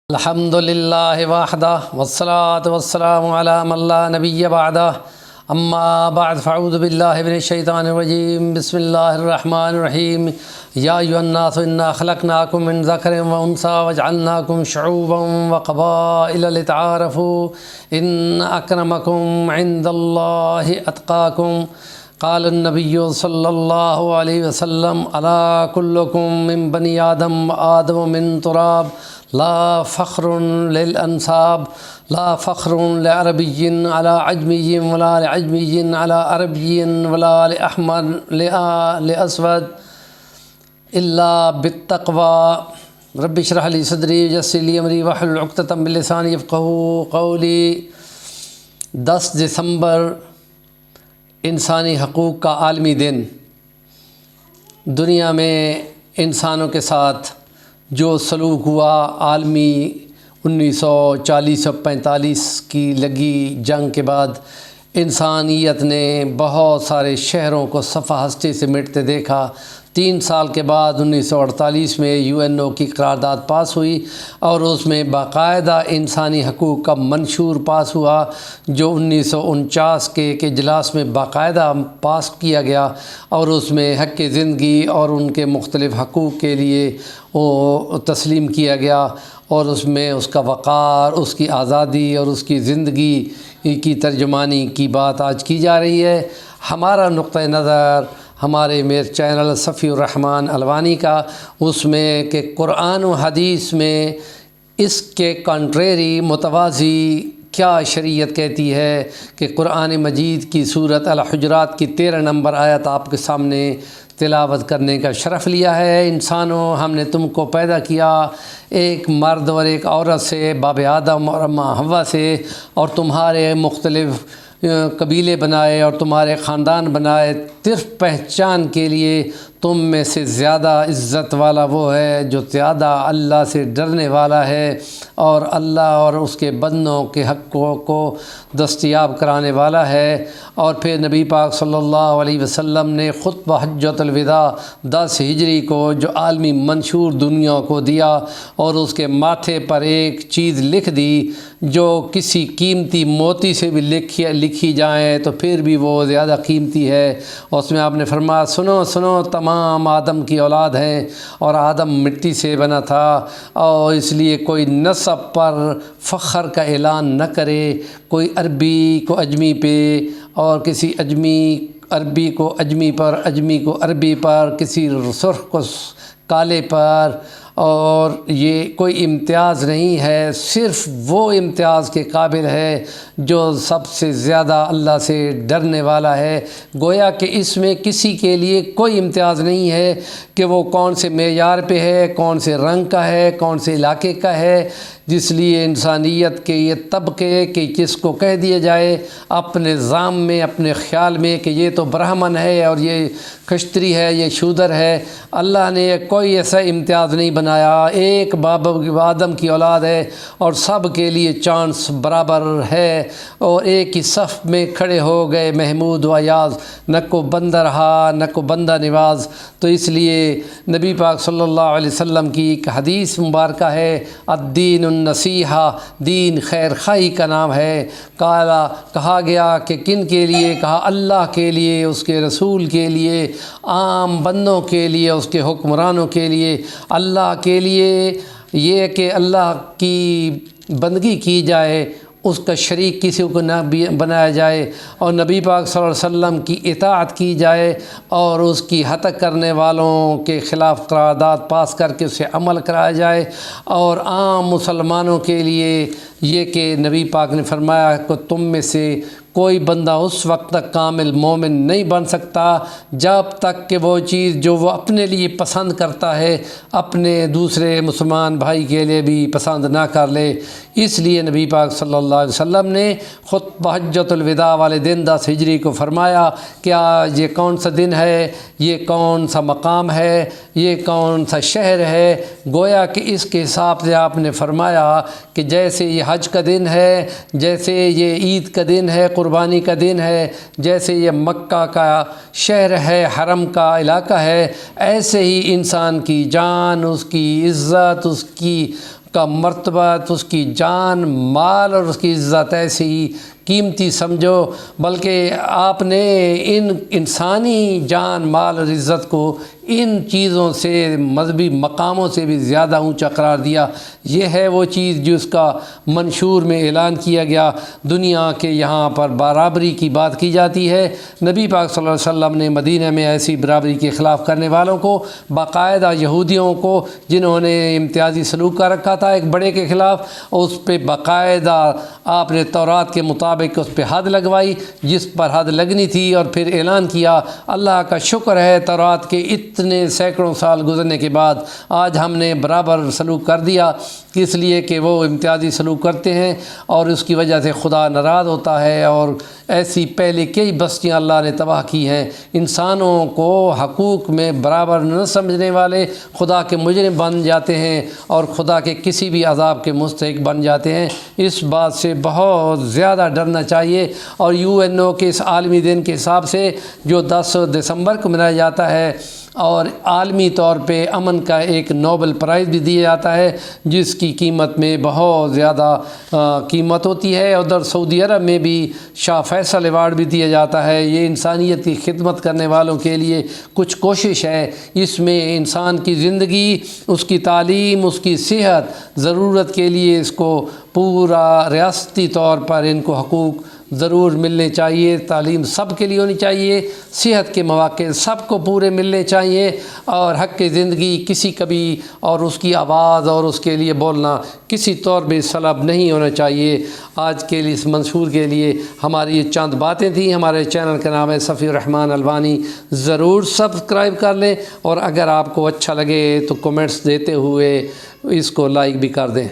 الحمد للہ وحدہ والصلاة والسلام علی من لا نبی بعدہ اما بعد فاعوذ باللہ من الشیطان الرجیم بسم اللہ الرحمن الرحیم یا ایھا الناس انا خلقناکم من ذکر و انثی وجعلناکم شعوبا وقبائل لتعارفوا ان اکرمکم عند اللہ اتقاکم قال النبی صلی اللہ علیہ وسلم الا کلکم من بنی آدم آدم من تراب لا فخر للانساب لا فخر لعربی علی عجمی ولا لعجمی علی عربی ولا لأحمر لأسود الا بالتقوى رب اشرح لی صدری ویسر لی امری واحلل عقدۃ من لسانی یفقہوا قولی۔ 10 دسمبر انسانی حقوق کا عالمی دن۔ دنیا میں انسانوں کے ساتھ جو سلوک ہوا عالمی 1940-45 کی لگی جنگ کے بعد انسانیت نے بہت سارے شہروں کو صفحہ ہستی سے مٹتے دیکھا۔ 3 سال کے بعد 1948 میں UNO کی قرارداد پاس ہوئی اور اس میں باقاعدہ انسانی حقوق کا منشور پاس ہوا جو 1949 کے ایک اجلاس میں باقاعدہ پاس کیا گیا، اور اس میں حق زندگی اور ان کے مختلف حقوق کے لیے وہ تسلیم کیا گیا، اور اس میں اس کا وقار، اس کی آزادی اور اس کی زندگی کی ترجمانی کی بات آج کی جا رہی ہے۔ ہمارا نقطہ نظر ہمارے میرے چینل صفی الرحمن الوانی کا اس میں کہ قرآن و حدیث میں اس کے کنٹریری متوازی کیا شریعت کہتی ہے کہ قرآن مجید کی سورۃ الحجرات کی 13 نمبر آیت آپ کے سامنے تلاوت کرنے کا شرف لیا ہے۔ انسانوں، ہم نے تم کو پیدا کیا ایک مرد اور ایک عورت سے، باب آدم اور اماں حوا سے، اور تمہارے مختلف قبیلے بنائے اور تمہارے خاندان بنائے، صرف پہچان کے لیے تم میں سے زیادہ عزت والا وہ ہے جو زیادہ اللہ سے ڈرنے والا ہے اور اللہ اور اس کے بندوں کے حقوں کو دستیاب کرانے والا ہے۔ اور پھر نبی پاک صلی اللہ علیہ وسلم نے خطبہ حجۃ الوداع 10 ہجری کو جو عالمی منشور دنیا کو دیا، اور اس کے ماتھے پر ایک چیز لکھ دی جو کسی قیمتی موتی سے بھی لکھی جائیں تو پھر بھی وہ زیادہ قیمتی ہے۔ اس میں آپ نے فرمایا، سنو سنو، تمام آدم کی اولاد ہیں اور آدم مٹی سے بنا تھا، اور اس لیے کوئی نسب پر فخر کا اعلان نہ کرے، کوئی عربی کو اجمی پہ اور کسی عربی کو اجمی پر، اجمی کو عربی پر، کسی سرخ کو کالے پر، اور یہ کوئی امتیاز نہیں ہے، صرف وہ امتیاز کے قابل ہے جو سب سے زیادہ اللہ سے ڈرنے والا ہے۔ گویا کہ اس میں کسی کے لیے کوئی امتیاز نہیں ہے کہ وہ کون سے معیار پہ ہے، کون سے رنگ کا ہے، کون سے علاقے کا ہے، جس لیے انسانیت کے یہ طبقے کہ جس کو کہہ دیا جائے اپنے ذام میں، اپنے خیال میں کہ یہ تو برہمن ہے اور یہ کشتری ہے، یہ شودر ہے، اللہ نے کوئی ایسا امتیاز نہیں بنایا۔ ایک باب آدم کی اولاد ہے اور سب کے لیے چانس برابر ہے، اور ایک ہی صف میں کھڑے ہو گئے محمود و ایاز، نہ کو بندہ رہا نہ کو بندہ نواز۔ تو اس لیے نبی پاک صلی اللہ علیہ وسلم کی ایک حدیث مبارکہ ہے، الدین النصیحہ، دین خیر خواہی کا نام ہے۔ کہا گیا کہ کن کے لیے؟ کہا اللہ کے لیے، اس کے رسول کے لیے، عام بندوں کے لیے، اس کے حکمرانوں کے لیے۔ اللہ کے لیے یہ کہ اللہ کی بندگی کی جائے، اس کا شریک کسی کو نہ بنایا جائے، اور نبی پاک صلی اللہ علیہ وسلم کی اطاعت کی جائے، اور اس کی ہتک کرنے والوں کے خلاف قرارداد پاس کر کے اسے عمل کرایا جائے۔ اور عام مسلمانوں کے لیے یہ کہ نبی پاک نے فرمایا کہ تم میں سے کوئی بندہ اس وقت تک کامل مومن نہیں بن سکتا جب تک کہ وہ چیز جو وہ اپنے لیے پسند کرتا ہے اپنے دوسرے مسلمان بھائی کے لیے بھی پسند نہ کر لے۔ اس لیے نبی پاک صلی اللہ علیہ وسلم نے خطبہ حجۃ الوداع والے دن 10 ہجری کو فرمایا کہ آج یہ کون سا دن ہے، یہ کون سا مقام ہے، یہ کون سا شہر ہے۔ گویا کہ اس کے حساب سے آپ نے فرمایا کہ جیسے یہ حج کا دن ہے، جیسے یہ عید کا دن ہے، قربانی کا دن ہے، جیسے یہ مکہ کا شہر ہے، حرم کا علاقہ ہے، ایسے ہی انسان کی جان، اس کی عزت، اس کی کا مرتبہ، اس کی جان مال اور اس کی عزت ایسی ہی قیمتی سمجھو، بلکہ آپ نے ان انسانی جان مال اور عزت کو ان چیزوں سے، مذہبی مقاموں سے بھی زیادہ اونچا قرار دیا۔ یہ ہے وہ چیز جس کا منشور میں اعلان کیا گیا۔ دنیا کے یہاں پر برابری کی بات کی جاتی ہے، نبی پاک صلی اللہ علیہ وسلم نے مدینہ میں ایسی برابری کے خلاف کرنے والوں کو، باقاعدہ یہودیوں کو جنہوں نے امتیازی سلوک کر رکھا تھا ایک بڑے کے خلاف، اس پہ باقاعدہ آپ نے تورات کے مطابق اس پہ حد لگوائی جس پر حد لگنی تھی، اور پھر اعلان کیا اللہ کا شکر ہے تورات کے اتنے سینکڑوں سال گزرنے کے بعد آج ہم نے برابر سلوک کر دیا، اس لیے کہ وہ امتیازی سلوک کرتے ہیں اور اس کی وجہ سے خدا ناراض ہوتا ہے، اور ایسی پہلے کئی بستیاں اللہ نے تباہ کی ہیں۔ انسانوں کو حقوق میں برابر نہ سمجھنے والے خدا کے مجرم بن جاتے ہیں اور خدا کے کسی بھی عذاب کے مستحق بن جاتے ہیں۔ اس بات سے بہت زیادہ ڈرنا چاہیے، اور UN کے اس عالمی دن کے حساب سے جو 10 دسمبر کو منایا جاتا ہے، اور عالمی طور پہ امن کا ایک نوبل پرائز بھی دیا جاتا ہے جس کی قیمت میں بہت زیادہ قیمت ہوتی ہے۔ ادھر سعودی عرب میں بھی شاہ فیصل ایوارڈ بھی دیا جاتا ہے۔ یہ انسانیت کی خدمت کرنے والوں کے لیے کچھ کوشش ہے، اس میں انسان کی زندگی، اس کی تعلیم، اس کی صحت، ضرورت کے لیے اس کو پورا ریاستی طور پر ان کو حقوق ضرور ملنے چاہیے۔ تعلیم سب کے لیے ہونی چاہیے، صحت کے مواقع سب کو پورے ملنے چاہیے، اور حق کی زندگی کسی کبھی اور اس کی آواز اور اس کے لیے بولنا کسی طور بھی سلب نہیں ہونا چاہیے۔ آج کے لیے اس منشور کے لیے ہماری یہ چند باتیں تھیں۔ ہمارے چینل کا نام ہے صفی الرحمن الوانی، ضرور سبسکرائب کر لیں، اور اگر آپ کو اچھا لگے تو کمنٹس دیتے ہوئے اس کو لائک بھی کر دیں۔